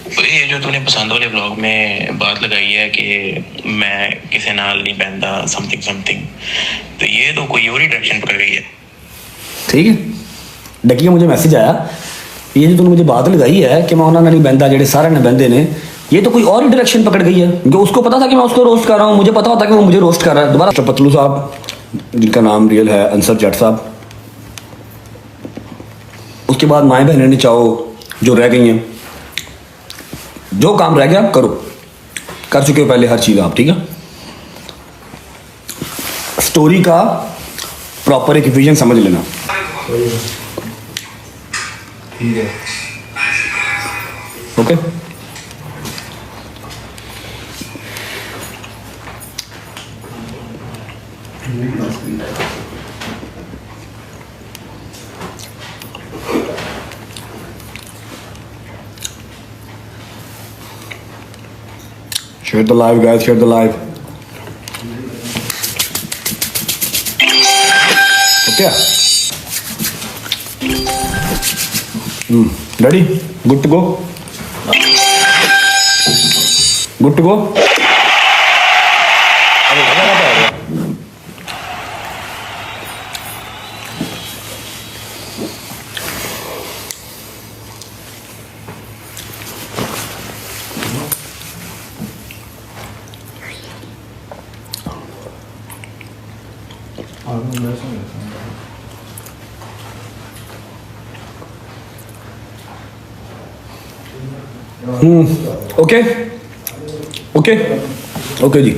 तो ये जो तूने पसंद वाले ब्लॉग में बात लगाई है कि मैं किसी नाल नहीं बहता समथिंग समथिंग, तो ये तो कोई और ही डायरेक्शन पकड़ गई है। ठीक है, डकिया मुझे मैसेज आया, ये जो तूने मुझे बात लगाई है कि मैं उन्होंने नहीं बहता जेडे सारे ने बहते ने, ये तो कोई और ही डायरेक्शन पकड़ गई है। जो उसको पता था कि मैं उसको रोस्ट कर रहा हूँ, मुझे पता होता कि वो मुझे रोस्ट कर रहा है। दोबारा पतलू साहब, जिनका नाम रियल है अंसर जट साहब, उसके बाद माएँ बहनें ने चाहो जो रह गई हैं, जो काम रह गया करो, कर चुके हो पहले हर चीज़ आप। ठीक है, स्टोरी का प्रॉपर एक विजन समझ लेना। ठीक है, okay, share the live guys, share the live. Okay, ready, good to go, good to go. Okay okay okay ji,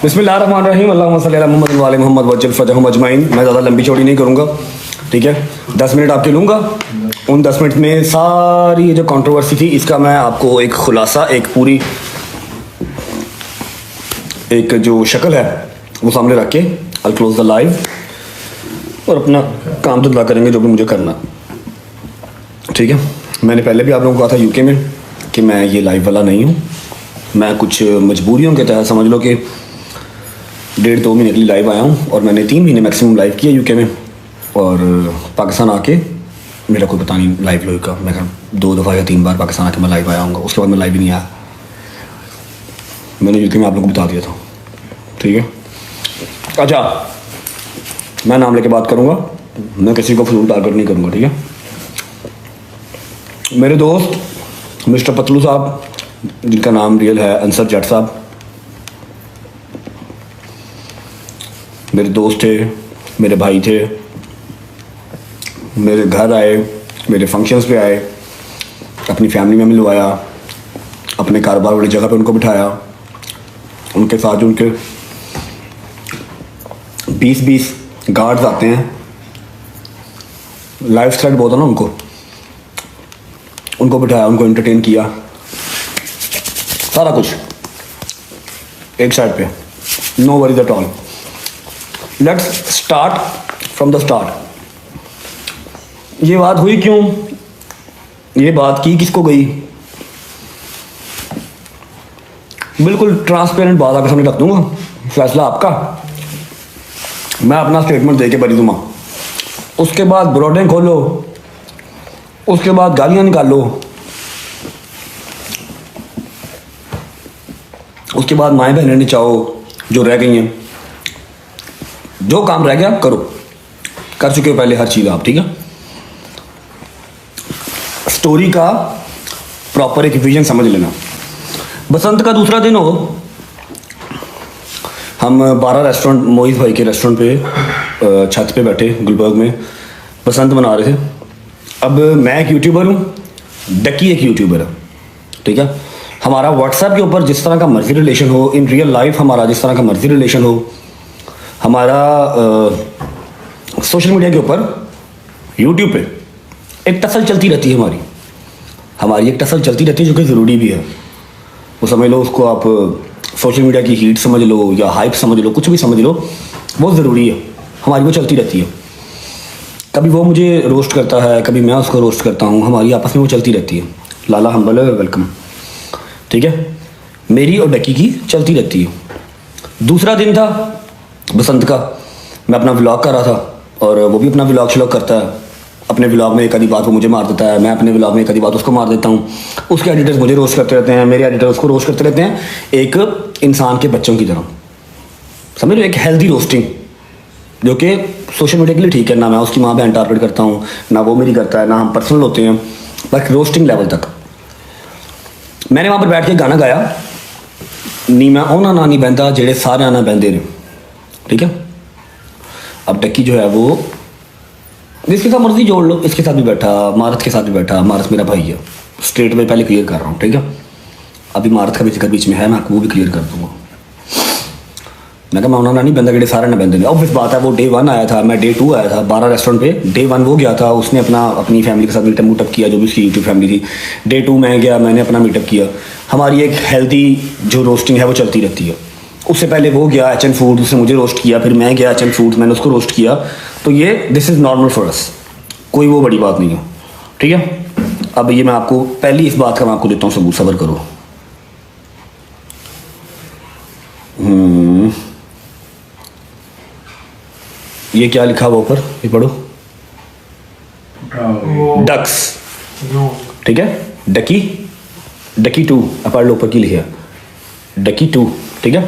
बिस्मिल्लाहिर्रहमानिर्रहीम, अल्लाहुम्मा सल्ली अला मुहम्मद व आले मुहम्मद वज्जल फतहुम अजमाइन। मैं ज़्यादा लंबी चौड़ी नहीं करूँगा, ठीक है, 10 मिनट आपके लूँगा। उन 10 मिनट में सारी ये जो कंट्रोवर्सी थी इसका मैं आपको एक खुलासा, एक पूरी एक जो शक्ल है वो सामने रख के आई क्लोज द लाइव और अपना काम धंधा करेंगे जो भी मुझे करना। ठीक है, मैंने पहले भी आप लोगों को कहा था यूके में कि मैं ये लाइव वाला नहीं हूँ। मैं कुछ मजबूरियों के तहत समझ लो कि 1.5-2 महीने के लिए लाइव आया हूँ और मैंने 3 महीने मैक्सिमम लाइव किया यूके में। और पाकिस्तान आके मेरा कोई पता नहीं लाइव लोई का, मैं 2 दफ़ा या 3 बार पाकिस्तान आके मैं लाइव आया हूँ, उसके बाद मैं लाइव ही नहीं आया। मैंने यूके में आप लोगों को बता दिया था। ठीक है, अच्छा, मैं नाम लेके बात करूँगा, मैं किसी को फजूल टारगेट नहीं करूँगा। ठीक है, मेरे दोस्त मिस्टर पतलू साहब, जिनका नाम रियल है अंसर जट साहब, मेरे दोस्त थे, मेरे भाई थे, मेरे घर आए, मेरे फंक्शंस पे आए, अपनी फैमिली में मिलवाया, अपने कारोबार वाली जगह पे उनको बिठाया, उनके साथ उनके 20-20 गार्ड्स आते हैं, लाइफ स्टाइल बहुत है ना, उनको बिठाया, उनको एंटरटेन किया, सारा कुछ एक साइड पे, no worries at all. Let's start from the start. ये बात हुई क्यों, ये बात की किसको गई, बिल्कुल ट्रांसपेरेंट बात आपके सामने रख दूंगा, फैसला आपका। मैं अपना स्टेटमेंट दे के बरी दूंगा, उसके बाद ब्रॉडें खोलो, उसके बाद गालियां निकालो, उसके बाद माएँ बहनें ने चाहो जो रह गई हैं, जो काम रह गया करो, कर चुके हो पहले हर चीज़ आप। ठीक है, स्टोरी का प्रॉपर एक विजन समझ लेना। बसंत का दूसरा दिन हो, हम 12 रेस्टोरेंट, मोहित भाई के रेस्टोरेंट पे छत पे बैठे गुलबर्ग में बसंत मना रहे थे। अब मैं एक यूट्यूबर हूँ, डकी एक यूट्यूबर है। ठीक है, हमारा व्हाट्सएप के ऊपर जिस तरह का मर्जी रिलेशन हो, इन रियल लाइफ हमारा जिस तरह का मर्जी रिलेशन हो, हमारा सोशल मीडिया के ऊपर यूट्यूब पे एक टसल चलती रहती है, हमारी एक टसल चलती रहती है, जो कि ज़रूरी भी है। वो समझ लो, उसको आप सोशल मीडिया की हीट समझ लो या हाइप समझ लो, कुछ भी समझ लो, वो ज़रूरी है, हमारी वो चलती रहती है। कभी वो मुझे रोस्ट करता है, कभी मैं उसको रोस्ट करता हूँ, हमारी आपस में वो चलती रहती है। लाला हम्बल वेलकम। ठीक है, मेरी और डकी की चलती रहती है। दूसरा दिन था बसंत का, मैं अपना व्लॉग कर रहा था और वो भी अपना व्लॉग शलॉग करता है, अपने व्लॉग में एक आधी बात वो मुझे मार देता है, मैं अपने व्लॉग में एक आधी बात उसको मार देता हूँ, उसके एडिटर्स मुझे रोस्ट करते रहते हैं, मेरे एडिटर उसको रोस्ट करते रहते हैं, एक इंसान के बच्चों की तरह। समझ लो, एक हेल्दी रोस्टिंग जो कि सोशल मीडिया के लिए ठीक है। ना मैं उसकी माँ बहन टारगेट करता हूँ, ना वो मेरी करता है, ना हम पर्सनल होते हैं, बस रोस्टिंग लेवल तक। मैंने वहाँ पर बैठ के गाना गाया, नी मैं ओना ना नहीं बहता जेड़े सारे आना बहते ने, ठीक है। अब डक्की जो है वो जिसके साथ मर्जी जोड़ लो, इसके साथ भी बैठा, मारत के साथ भी बैठा, मारत मेरा भाई है, स्ट्रेट में पहले क्लियर कर रहा हूँ, ठीक है। अभी मारत का भी जिक्र बीच में है, मैं आपको वो भी क्लियर कर दूँगा। मैं कहा मैं उन्होंने नहीं बंदा कि सारे ने बंदे ने, ऑब्वियस बात है, वो डे 1 आया था, मैं डे 2 आया था 12 रेस्टोरेंट पे। डे 1 वो गया था, उसने अपनी फैमिली के साथ मीटअप किया, जो भी उसकी यूट्यूब फैमिली थी। डे 2 मैं गया, मैंने अपना मीटअप किया। हमारी एक हेल्दी जो रोस्टिंग है वो चलती रहती है। उससे पहले वो गया HN फूड, उसने मुझे रोस्ट किया, फिर मैं गया HN फूड, मैंने उसको रोस्ट किया। तो ये this is normal for us, कोई वो बड़ी बात नहीं है, ठीक है। अब ये मैं आपको पहली इस बात का मैं आपको देता हूँ सबूत, सब्र करो। ये क्या लिखा हुआ ऊपर, ये पढ़ो, डक्स, ठीक है। डकी 2 पढ़ लो, ऊपर की लिखा डकी 2, ठीक है।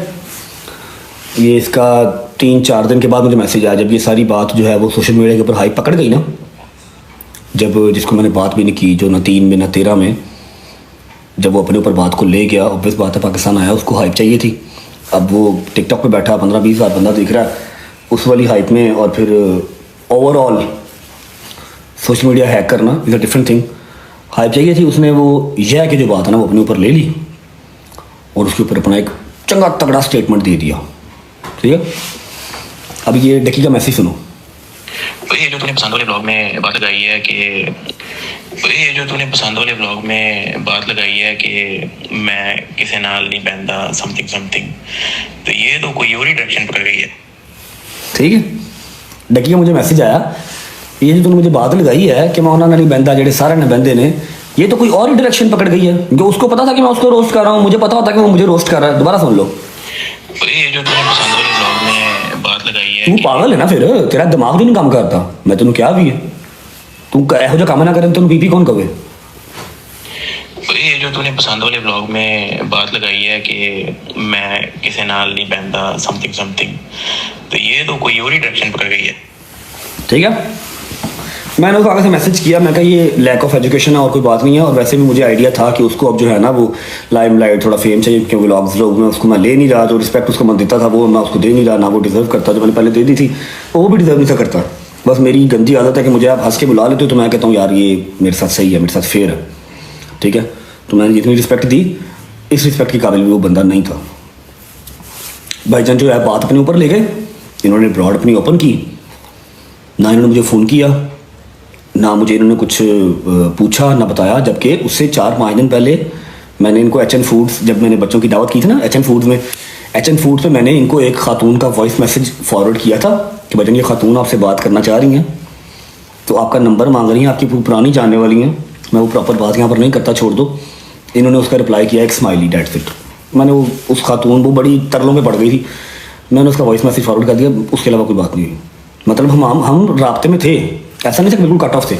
ये इसका 3-4 दिन के बाद मुझे मैसेज आया, जब ये सारी बात जो है वो सोशल मीडिया के ऊपर हाइप पकड़ गई ना, जब जिसको मैंने बात भी नहीं की, जो ना 3 में ना 13 में, जब वो अपने ऊपर बात को ले गया, ऑब्वियस बात है पाकिस्तान आया, उसको हाइप चाहिए थी। अब वो टिकटॉक पे बैठा 15-20 हज़ार बंदा देख रहा है उस वाली हाइप में, और फिर ओवरऑल सोशल मीडिया हैक करना is a different thing. Hype चाहिए थी, उसने वो यह कि जो बात है ना वो अपने ऊपर ले ली और उसके ऊपर अपना एक चंगा तगड़ा स्टेटमेंट दे दिया, ठीक है। अब ये डकी का मैसेज सुनो। तो ये जो तूने पसंद वाले ब्लॉग में बात लगाई है कि ये जो तूने पसंद वाले ब्लॉग में बात लगाई है कि मैं किसी नाल नहीं बहता समथिंग, तो ये तो कोई और ही डायरेक्शन पकड़ गई है, ठीक है। डकी का मुझे मैसेज आया, ये जो तूने मुझे बात लगाई है कि मैं उन्होंने नहीं बहता जेड़े सारे ने बहते ने, ये तो कोई और ही डायरेक्शन पकड़ गई है। क्योंकि उसको पता था कि मैं उसको रोस्ट कर रहा हूँ, मुझे पता होता कि वो मुझे रोस्ट कर रहा है। दोबारा सुन लो। तो ये जो तूने पसंद वाले ब्लॉग में बात लगाई है, तू पागल है ना, फिर तेरा दिमाग भी नहीं काम करता। मैं तेन क्या भी है, तू ਇਹੋ ਜਿਹਾ ਕੰਮ ना करे तेन बीपी कौन कहे। तो ये जो तूने पसंद वाले ब्लॉग में बात लगाई है कि मैं किसी नाल नहीं बहता समथिंग, तो ये तो कोई और ही डायरेक्शन पकड़ गई है, ठीक है। मैंने उसको आगे से मैसेज किया, मैं कहा ये लैक ऑफ एजुकेशन है और कोई बात नहीं है। और वैसे भी मुझे आइडिया था कि उसको अब जो है ना वो लाइमलाइट थोड़ा फेम चाहिए, क्योंकि व्लॉग्स लोग में उसको मैं ले नहीं रहा, जो रिस्पेक्ट उसको मैं देता था वो मैं उसको दे नहीं रहा, ना वो डिज़र्व करता। जो मैंने पहले दे दी थी वो भी डिज़र्व नहीं था करता। बस मेरी गंदी आदत है कि मुझे आप हंस के बुला लेते हो तो मैं कहता हूँ यार ये मेरे साथ सही है, मेरे साथ फेयर है, ठीक है। तो मैंने जितनी रिस्पेक्ट दी, इस रिस्पेक्ट के काबिल भी वो बंदा नहीं था। भाईजान जो है बात अपने ऊपर ले गए, इन्होंने ब्रॉड अपनी ओपन की, ना इन्होंने मुझे फ़ोन किया, ना मुझे इन्होंने कुछ पूछा ना बताया। जबकि उससे 4-5 दिन पहले मैंने इनको HN फूड्स, जब मैंने बच्चों की दावत की थी ना HN फूड्स में, HN फूड्स पे मैंने इनको एक खातून का वॉइस मैसेज फॉरवर्ड किया था कि भाईजान ये खातून आपसे बात करना चाह रही हैं, तो आपका नंबर मांग रही हैं, आपकी पुरानी जानने वाली हैं, मैं वो प्रॉपर बात यहाँ पर नहीं करता, छोड़ दो। इन्होंने उसका रिप्लाई किया एक स्माइली, डेट्स इट। मैंने वो उस खातून वो बड़ी तरलों में पड़ गई थी, मैंने उसका वॉइस मैसेज फॉरवर्ड कर दिया, उसके अलावा कोई बात नहीं हुई। मतलब हम राब्ते में थे, ऐसा नहीं था बिल्कुल कट ऑफ थे।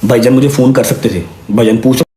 भाईजान मुझे फ़ोन कर सकते थे, भाईजान पूछ